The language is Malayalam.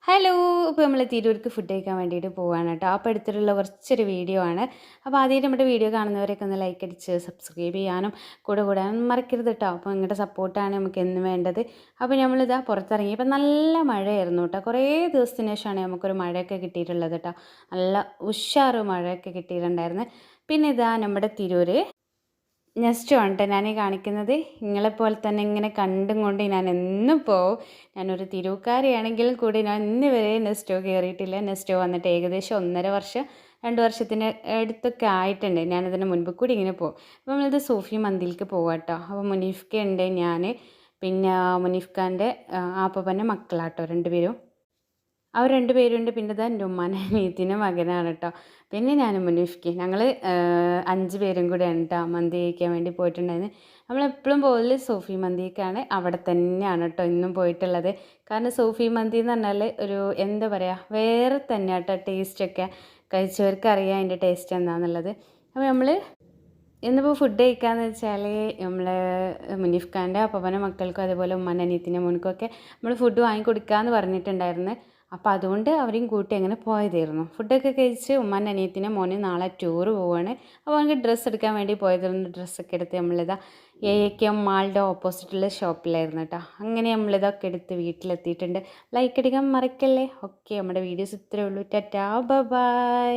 ഹലോ! ഇപ്പോൾ നമ്മൾ തിരൂർക്ക് ഫുഡ് കഴിക്കാൻ വേണ്ടിയിട്ട് പോവാണ് കേട്ടോ. അപ്പോൾ അടുത്തിട്ടുള്ള കുറച്ചൊരു വീഡിയോ ആണ്. അപ്പോൾ ആദ്യമായിട്ട് നമ്മുടെ വീഡിയോ കാണുന്നവരൊക്കെ ഒന്ന് ലൈക്ക് അടിച്ച് സബ്സ്ക്രൈബ് ചെയ്യാനും കൂടാനും മറക്കരുത് കേട്ടോ. അപ്പോൾ നിങ്ങളുടെ സപ്പോർട്ടാണ് നമുക്ക് എന്നും വേണ്ടത്. അപ്പോൾ നമ്മളിതാ പുറത്തിറങ്ങി. ഇപ്പം നല്ല മഴയായിരുന്നു കേട്ടോ. കുറേ ദിവസത്തിന് ശേഷമാണ് നമുക്കൊരു മഴയൊക്കെ കിട്ടിയിട്ടുള്ളത് കേട്ടോ. നല്ല ഉഷാറ് മഴയൊക്കെ കിട്ടിയിട്ടുണ്ടായിരുന്നു. പിന്നെ ഇതാ നമ്മുടെ തിരൂർ നെക്സ്റ്റ് ആണ് ട്ടോ ഞാൻ കാണിക്കുന്നത്. നിങ്ങളെപ്പോലെ തന്നെ ഇങ്ങനെ കണ്ടും കൊണ്ട് ഞാൻ എന്നും പോവും. ഞാനൊരു തിരൂക്കാരിയാണെങ്കിലും കൂടി ഞാൻ ഇന്ന് വരെ നെസ്റ്റോ കയറിയിട്ടില്ല. നെസ്റ്റോ വന്നിട്ട് ഏകദേശം 1.5 വർഷം 2 വർഷത്തിന് അടുത്തൊക്കെ ആയിട്ടുണ്ട്. ഞാനതിന് മുൻപ് കൂടി ഇങ്ങനെ പോകും. അപ്പോൾ നമ്മളിത് സൂഫി മന്തിയിലേക്ക് പോവാം കേട്ടോ. അപ്പോൾ മുനീഫ്ക്ക ഉണ്ട്, ഞാൻ പിന്നെ മുനീഫ്ക്കാൻ്റെ ആപ്പപ്പൻ്റെ മക്കളാട്ടോ 2 പേരും. അവർ 2 പേരുണ്ട്. പിന്നെ ഇതാ എൻ്റെ ഉമ്മാൻ്റെ അനിയത്തിൻ്റെ മകനാണ് കേട്ടോ. പിന്നെ ഞാനും മുനീഫ്ക്ക് ഞങ്ങൾ 5 പേരും കൂടെയാണ് കേട്ടോ മന്തി കഴിക്കാൻ വേണ്ടി പോയിട്ടുണ്ടായിരുന്നത്. നമ്മളെപ്പോഴും പോകല് സൂഫി മന്തിക്കാണ്. അവിടെ തന്നെയാണ് കേട്ടോ ഇന്നും പോയിട്ടുള്ളത്. കാരണം സൂഫി മന്തി എന്ന് പറഞ്ഞാൽ ഒരു എന്താ പറയുക വേറെ തന്നെ കേട്ടോ ടേസ്റ്റൊക്കെ. കഴിച്ചവർക്ക് അറിയാം അതിൻ്റെ ടേസ്റ്റ് എന്താണെന്നുള്ളത്. അപ്പോൾ നമ്മൾ ഇന്നിപ്പോൾ ഫുഡ് കഴിക്കാമെന്ന് വെച്ചാൽ നമ്മൾ മുനീഫ്ഖാൻ്റെ അപ്പൂപ്പൻ്റെ മക്കൾക്കും അതേപോലെ ഉമ്മാൻ്റെ അനിയത്തിൻ്റെ മോനുക്കൊക്കെ നമ്മൾ ഫുഡ് വാങ്ങിക്കൊടുക്കാമെന്ന് പറഞ്ഞിട്ടുണ്ടായിരുന്നു. അപ്പോൾ അതുകൊണ്ട് അവരെയും കൂട്ടി അങ്ങനെ പോയതായിരുന്നു. ഫുഡൊക്കെ കഴിച്ച് ഉമ്മാൻ്റെ അനിയത്തിൻ്റെ മോന് നാളെ ടൂറ് പോവുകയാണ്. അപ്പോൾ അവർക്ക് ഡ്രസ്സ് എടുക്കാൻ വേണ്ടി പോയതായിരുന്നു. ഡ്രസ്സൊക്കെ എടുത്ത് നമ്മളിതാ AAKM മാളിൻ്റെ ഓപ്പോസിറ്റുള്ള ഷോപ്പിലായിരുന്നു കേട്ടോ. അങ്ങനെ നമ്മളിതൊക്കെ എടുത്ത് വീട്ടിലെത്തിയിട്ടുണ്ട്. ലൈക്ക് അടിക്കാൻ മറക്കല്ലേ. ഓക്കെ, നമ്മുടെ വീഡിയോസ് ഇത്രയേ ഉള്ളൂ. Tata bye.